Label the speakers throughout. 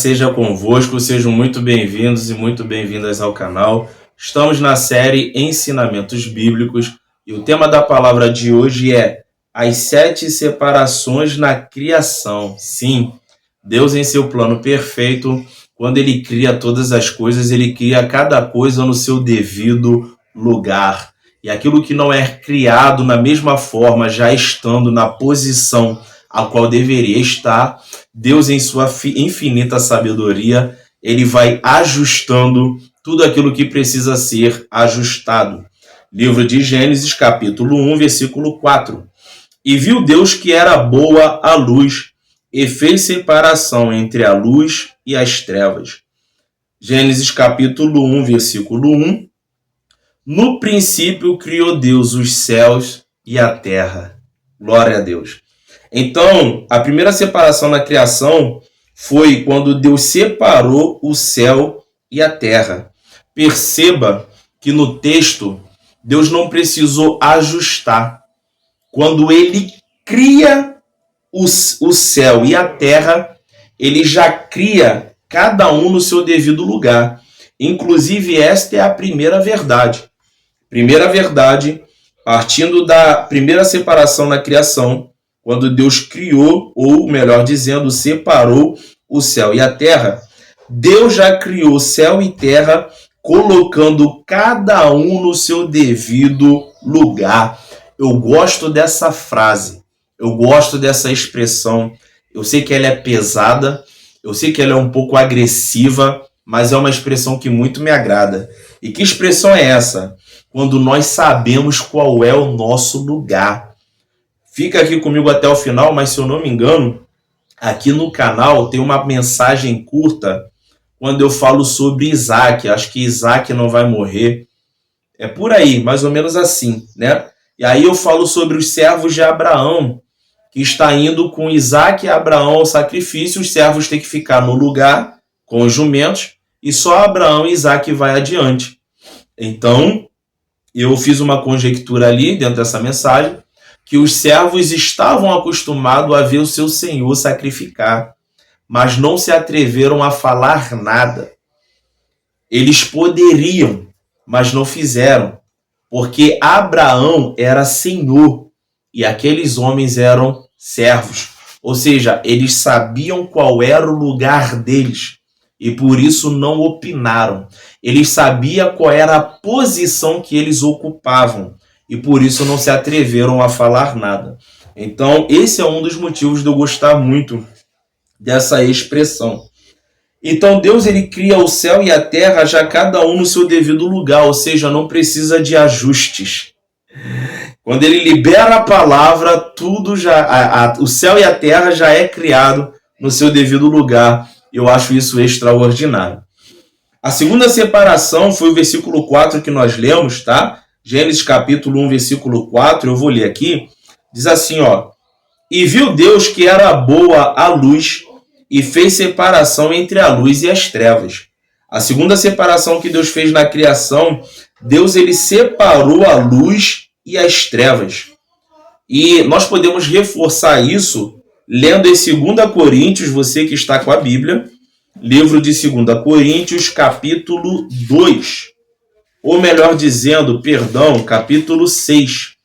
Speaker 1: seja convosco, sejam muito bem-vindos e muito bem-vindas ao canal. Estamos na série Ensinamentos Bíblicos e o tema da palavra de hoje é as 7 separações na criação. Sim, Deus em seu plano perfeito, quando Ele cria todas as coisas, Ele cria cada coisa no seu devido lugar. E aquilo que não é criado na mesma forma, já estando na posição a qual deveria estar, Deus em sua infinita sabedoria, Ele vai ajustando tudo aquilo que precisa ser ajustado. Livro de Gênesis, capítulo 1, versículo 4. E viu Deus que era boa a luz, e fez separação entre a luz e as trevas. Gênesis, capítulo 1, versículo 1. No princípio criou Deus os céus e a terra. Glória a Deus. Então, a primeira separação na criação foi quando Deus separou o céu e a terra. Perceba que no texto, Deus não precisou ajustar. Quando Ele cria o céu e a terra, Ele já cria cada um no seu devido lugar. Inclusive, esta é a primeira verdade. Primeira verdade, partindo da primeira separação na criação, quando Deus criou, ou melhor dizendo, separou o céu e a terra, Deus já criou céu e terra, colocando cada um no seu devido lugar. Eu gosto dessa frase, eu gosto dessa expressão. Eu sei que ela é pesada, eu sei que ela é um pouco agressiva, mas é uma expressão que muito me agrada. E que expressão é essa? Quando nós sabemos qual é o nosso lugar. Fica aqui comigo até o final, mas se eu não me engano, aqui no canal tem uma mensagem curta quando eu falo sobre Isaac. Acho que Isaac não vai morrer. É por aí, mais ou menos assim, né? E aí eu falo sobre os servos de Abraão, que está indo com Isaac e Abraão ao sacrifício. Os servos têm que ficar no lugar com os jumentos e só Abraão e Isaac vai adiante. Então, eu fiz uma conjectura ali dentro dessa mensagem, que os servos estavam acostumados a ver o seu senhor sacrificar, mas não se atreveram a falar nada. Eles poderiam, mas não fizeram, porque Abraão era senhor e aqueles homens eram servos. Ou seja, eles sabiam qual era o lugar deles e por isso não opinaram. Eles sabiam qual era a posição que eles ocupavam e por isso não se atreveram a falar nada. Então, esse é um dos motivos de eu gostar muito dessa expressão. Então, Deus ele cria o céu e a terra, já cada um no seu devido lugar, ou seja, não precisa de ajustes. Quando ele libera a palavra, tudo o céu e a terra já é criado no seu devido lugar. Eu acho isso extraordinário. A segunda separação foi o versículo 4 que nós lemos, tá? Gênesis capítulo 1, versículo 4, eu vou ler aqui, diz assim, ó. E viu Deus que era boa a luz e fez separação entre a luz e as trevas. A segunda separação que Deus fez na criação, Deus ele separou a luz e as trevas. E nós podemos reforçar isso lendo em 2 Coríntios, você que está com a Bíblia, livro de 2 Coríntios, capítulo 2. Ou melhor dizendo, capítulo 6.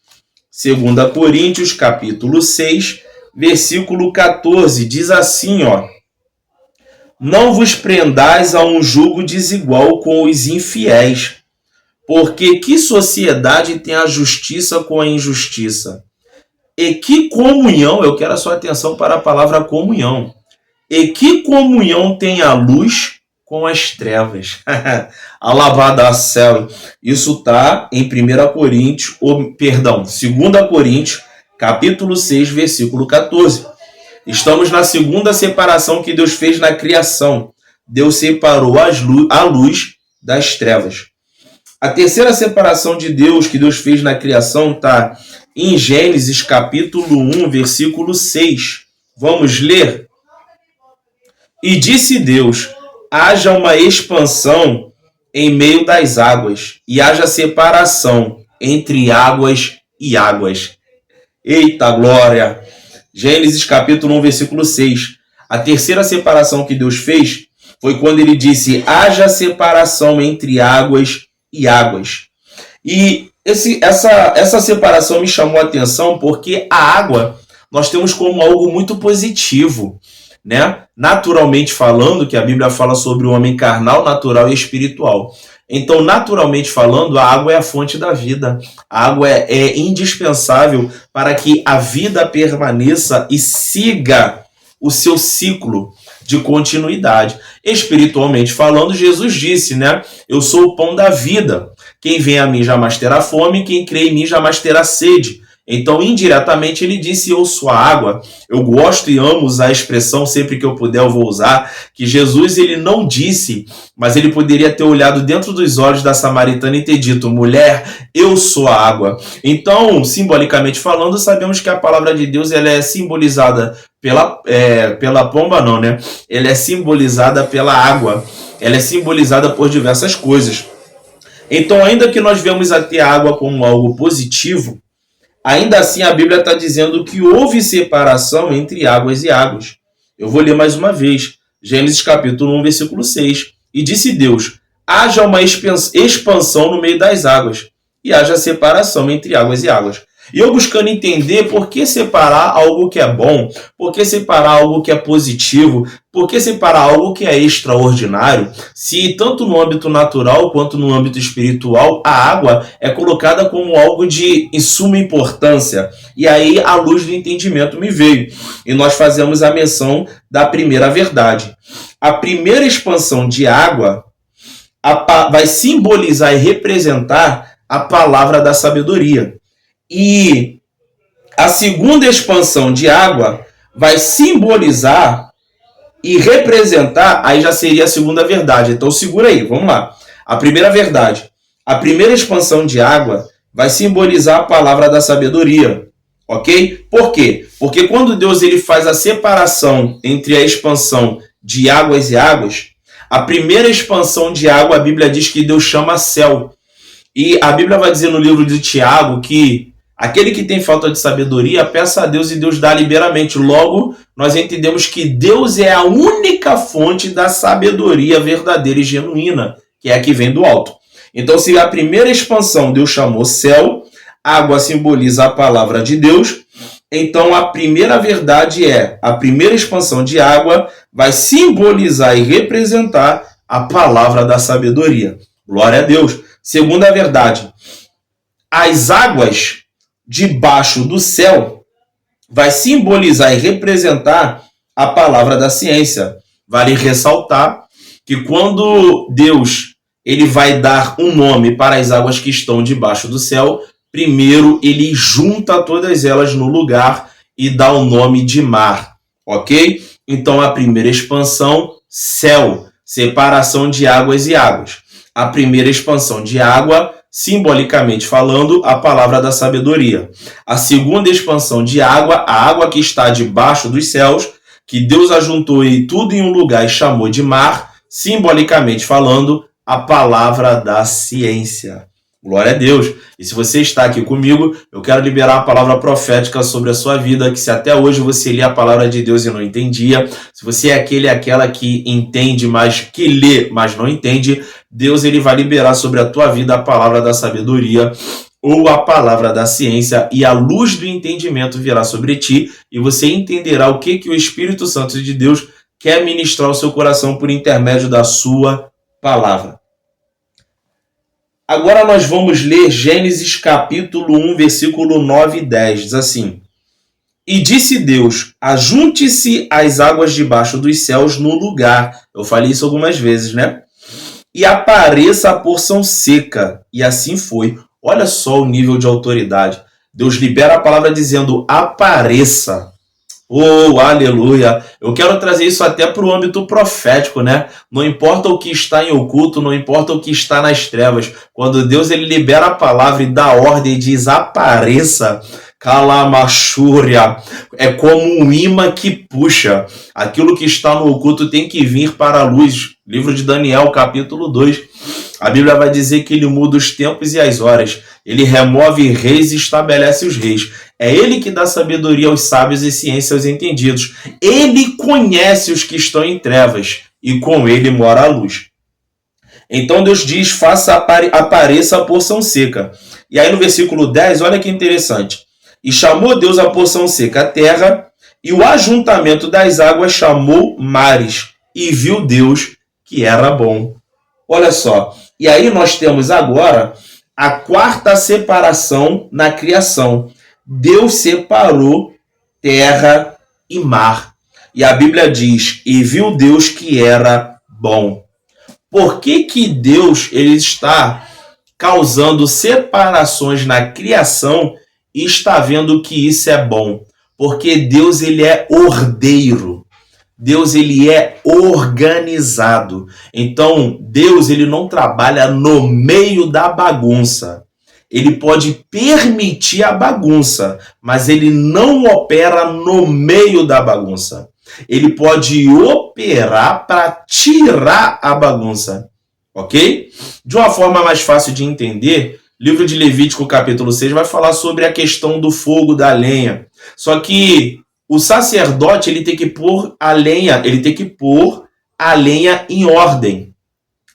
Speaker 1: 2 Coríntios, capítulo 6, versículo 14. Diz assim, ó. Não vos prendais a um jugo desigual com os infiéis, porque que sociedade tem a justiça com a injustiça? E que comunhão, eu quero a sua atenção para a palavra comunhão. E que comunhão tem a luz com as trevas? Alabado a céu. Isso está em 2 Coríntios, capítulo 6, versículo 14. Estamos na segunda separação que Deus fez na criação. Deus separou a luz das trevas. A terceira separação de Deus que Deus fez na criação está em Gênesis capítulo 1, versículo 6. Vamos ler? E disse Deus, haja uma expansão em meio das águas, e haja separação entre águas e águas. Eita glória! Gênesis capítulo 1, versículo 6. A terceira separação que Deus fez Foi quando ele disse: haja separação entre águas e águas. E essa separação me chamou a atenção porque a água nós temos como algo muito positivo, né? Naturalmente falando, que a Bíblia fala sobre o homem carnal, natural e espiritual. Então, naturalmente falando, a água é a fonte da vida. A água é indispensável para que a vida permaneça e siga o seu ciclo de continuidade. Espiritualmente falando, Jesus disse, né? Eu sou o pão da vida. Quem vem a mim jamais terá fome, quem crê em mim jamais terá sede. Então, indiretamente, ele disse: eu sou a água. Eu gosto e amo usar a expressão, sempre que eu puder eu vou usar, que Jesus ele não disse, mas ele poderia ter olhado dentro dos olhos da samaritana e ter dito: mulher, eu sou a água. Então, simbolicamente falando, sabemos que a palavra de Deus ela é simbolizada pela pomba, não, né? Ela é simbolizada pela água. Ela é simbolizada por diversas coisas. Então, ainda que nós vemos até a água como algo positivo, ainda assim a Bíblia está dizendo que houve separação entre águas e águas. Eu vou ler mais uma vez. Gênesis capítulo 1, versículo 6. E disse Deus: haja uma expansão no meio das águas, e haja separação entre águas e águas. E eu buscando entender por que separar algo que é bom, por que separar algo que é positivo, por que separar algo que é extraordinário, se tanto no âmbito natural quanto no âmbito espiritual, a água é colocada como algo de suma importância. E aí a luz do entendimento me veio. E nós fazemos a menção da primeira verdade. A primeira expansão de água vai simbolizar e representar a palavra da sabedoria. E a segunda expansão de água vai simbolizar e representar, aí já seria a segunda verdade. Então segura aí, vamos lá. A primeira verdade. A primeira expansão de água vai simbolizar a palavra da sabedoria. Ok? Por quê? Porque quando Deus ele faz a separação entre a expansão de águas e águas, a primeira expansão de água, a Bíblia diz que Deus chama céu. E a Bíblia vai dizer no livro de Tiago que aquele que tem falta de sabedoria, peça a Deus e Deus dá liberamente. Logo, nós entendemos que Deus é a única fonte da sabedoria verdadeira e genuína, que é a que vem do alto. Então, se a primeira expansão Deus chamou céu, água simboliza a palavra de Deus, então a primeira verdade a primeira expansão de água vai simbolizar e representar a palavra da sabedoria. Glória a Deus. Segunda verdade, as águas debaixo do céu vai simbolizar e representar a palavra da ciência. Vale ressaltar que quando Deus ele vai dar um nome para as águas que estão debaixo do céu, primeiro ele junta todas elas no lugar e dá o nome de mar, ok? Então a primeira expansão, céu, separação de águas e águas. A primeira expansão de água, simbolicamente falando, a palavra da sabedoria. A segunda expansão de água, a água que está debaixo dos céus, que Deus ajuntou e tudo em um lugar e chamou de mar, simbolicamente falando, a palavra da ciência. Glória a Deus. E se você está aqui comigo, eu quero liberar a palavra profética sobre a sua vida, que se até hoje você lê a palavra de Deus e não entendia, se você é aquele e aquela que entende, mas que lê, mas não entende, Deus ele vai liberar sobre a tua vida a palavra da sabedoria ou a palavra da ciência, e a luz do entendimento virá sobre ti, e você entenderá o que o Espírito Santo de Deus quer ministrar ao seu coração por intermédio da sua palavra. Agora nós vamos ler Gênesis capítulo 1, versículo 9 e 10. Diz assim: E disse Deus, ajunte-se as águas debaixo dos céus no lugar. Eu falei isso algumas vezes, né? E apareça a porção seca. E assim foi. Olha só o nível de autoridade. Deus libera a palavra dizendo, apareça. Oh, aleluia! Eu quero trazer isso até para o âmbito profético, né? Não importa o que está em oculto, não importa o que está nas trevas. Quando Deus ele libera a palavra e dá ordem e diz apareça, calamachúria, é como um imã que puxa. Aquilo que está no oculto tem que vir para a luz. Livro de Daniel, capítulo 2. A Bíblia vai dizer que ele muda os tempos e as horas. Ele remove reis e estabelece os reis. É ele que dá sabedoria aos sábios e ciência aos entendidos. Ele conhece os que estão em trevas e com ele mora a luz. Então Deus diz, apareça a porção seca. E aí no versículo 10, olha que interessante. E chamou Deus a porção seca a terra, e o ajuntamento das águas chamou mares. E viu Deus que era bom. Olha só. E aí nós temos agora a quarta separação na criação. Deus separou terra e mar. E a Bíblia diz, e viu Deus que era bom. Por que Deus ele está causando separações na criação e está vendo que isso é bom? Porque Deus ele é ordeiro. Deus ele é organizado. Então, Deus ele não trabalha no meio da bagunça. Ele pode permitir a bagunça, mas ele não opera no meio da bagunça. Ele pode operar para tirar a bagunça, ok? De uma forma mais fácil de entender, livro de Levítico, capítulo 6, vai falar sobre a questão do fogo, da lenha. Só que o sacerdote ele tem que pôr a lenha, em ordem.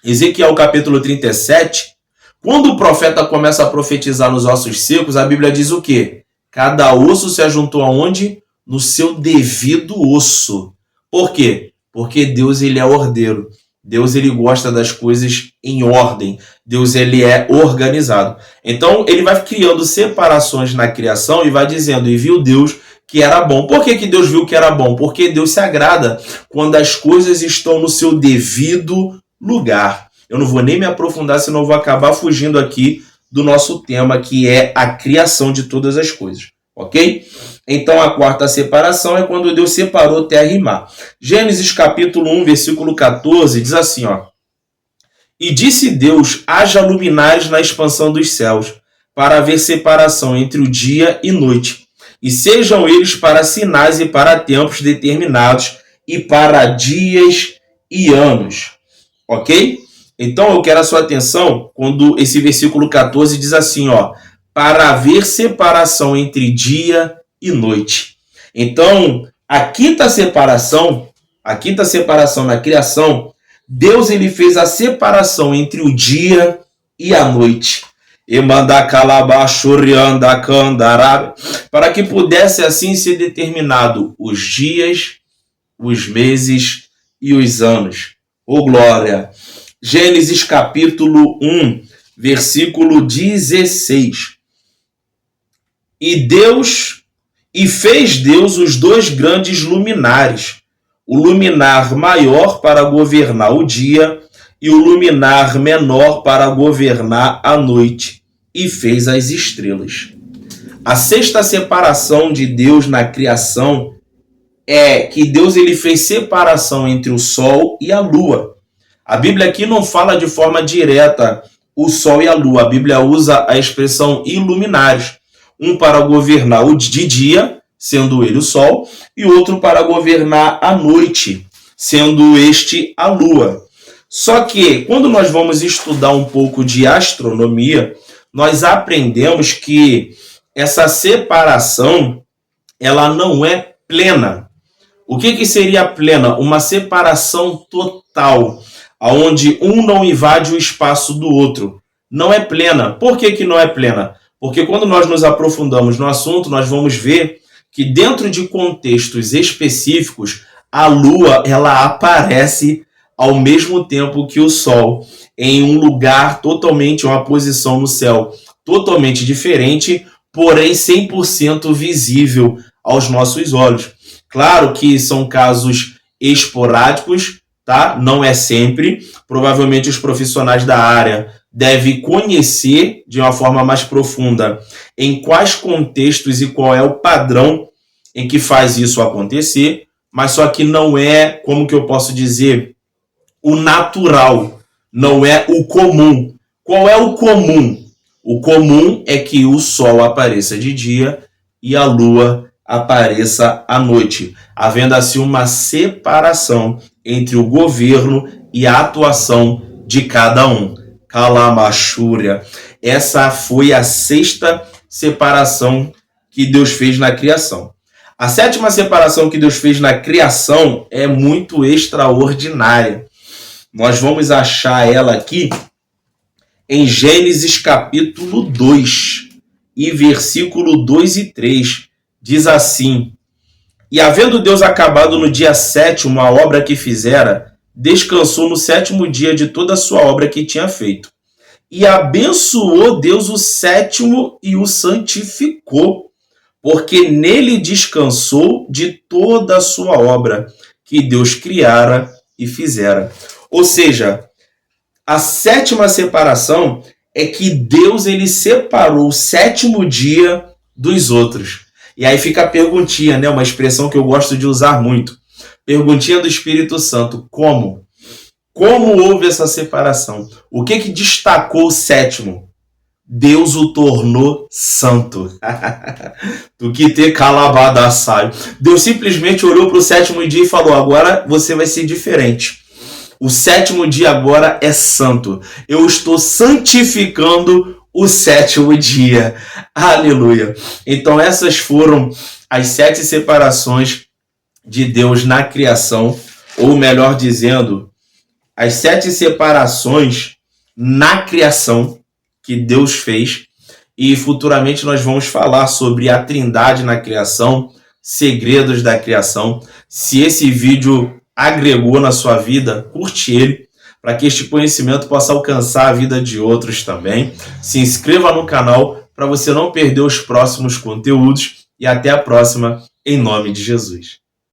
Speaker 1: Ezequiel, capítulo 37, quando o profeta começa a profetizar nos ossos secos, a Bíblia diz o quê? Cada osso se ajuntou aonde? No seu devido osso. Por quê? Porque Deus ele é ordeiro. Deus ele gosta das coisas em ordem. Deus ele é organizado. Então ele vai criando separações na criação e vai dizendo, e viu Deus que era bom. Por que Deus viu que era bom? Porque Deus se agrada quando as coisas estão no seu devido lugar. Eu não vou nem me aprofundar, senão eu vou acabar fugindo aqui do nosso tema, que é a criação de todas as coisas. Ok? Então a quarta separação é quando Deus separou terra e mar. Gênesis capítulo 1, versículo 14, diz assim, ó. E disse Deus, haja luminares na expansão dos céus, para haver separação entre o dia e noite, e sejam eles para sinais e para tempos determinados, e para dias e anos. Ok? Então eu quero a sua atenção quando esse versículo 14 diz assim, ó, para haver separação entre dia e noite. Então, a quinta separação na criação, Deus ele fez a separação entre o dia e a noite. Para que pudesse assim ser determinado os dias, os meses e os anos. Ô glória! Gênesis capítulo 1, versículo 16. E fez Deus os dois grandes luminares, o luminar maior para governar o dia e o luminar menor para governar a noite, e fez as estrelas. A sexta separação de Deus na criação é que Deus ele fez separação entre o sol e a lua. A Bíblia aqui não fala de forma direta o sol e a lua, a Bíblia usa a expressão iluminares. Um para governar o de dia, sendo ele o sol, e outro para governar a noite, sendo este a lua. Só que, quando nós vamos estudar um pouco de astronomia, nós aprendemos que essa separação, ela não é plena. O que seria plena? Uma separação total, onde um não invade o espaço do outro. Não é plena. Por que não é plena? Porque quando nós nos aprofundamos no assunto, nós vamos ver que dentro de contextos específicos, a Lua ela aparece ao mesmo tempo que o Sol, em um lugar totalmente, uma posição no céu totalmente diferente, porém 100% visível aos nossos olhos. Claro que são casos esporádicos, tá? Não é sempre. Provavelmente os profissionais da área deve conhecer de uma forma mais profunda em quais contextos e qual é o padrão em que faz isso acontecer, mas só que não é, como que eu posso dizer, o natural, não é o comum. Qual é o comum? O comum é que o sol apareça de dia e a lua apareça à noite, havendo assim uma separação entre o governo e a atuação de cada um. Calamachúria. Essa foi a sexta separação que Deus fez na criação. A sétima separação que Deus fez na criação é muito extraordinária. Nós vamos achar ela aqui em Gênesis capítulo 2 e versículo 2 e 3. Diz assim: E havendo Deus acabado no dia 7º a obra que fizera, descansou no 7º dia de toda a sua obra que tinha feito. E abençoou Deus o 7º e o santificou, porque nele descansou de toda a sua obra que Deus criara e fizera. Ou seja, a sétima separação é que Deus ele separou o 7º dia dos outros. E aí fica a perguntinha, né? Uma expressão que eu gosto de usar muito. Perguntinha do Espírito Santo: como? Como houve essa separação? O que destacou o 7º? Deus o tornou santo. Do que ter calabadaçaio. Deus simplesmente olhou para o 7º dia e falou: agora você vai ser diferente. O 7º dia agora é santo. Eu estou santificando o 7º dia. Aleluia. Então essas foram as 7 separações de Deus na criação, ou melhor dizendo, as 7 separações na criação que Deus fez. E futuramente nós vamos falar sobre a Trindade na criação, segredos da criação. Se esse vídeo agregou na sua vida, curte ele, para que este conhecimento possa alcançar a vida de outros também. Se inscreva no canal para você não perder os próximos conteúdos. E até a próxima, em nome de Jesus.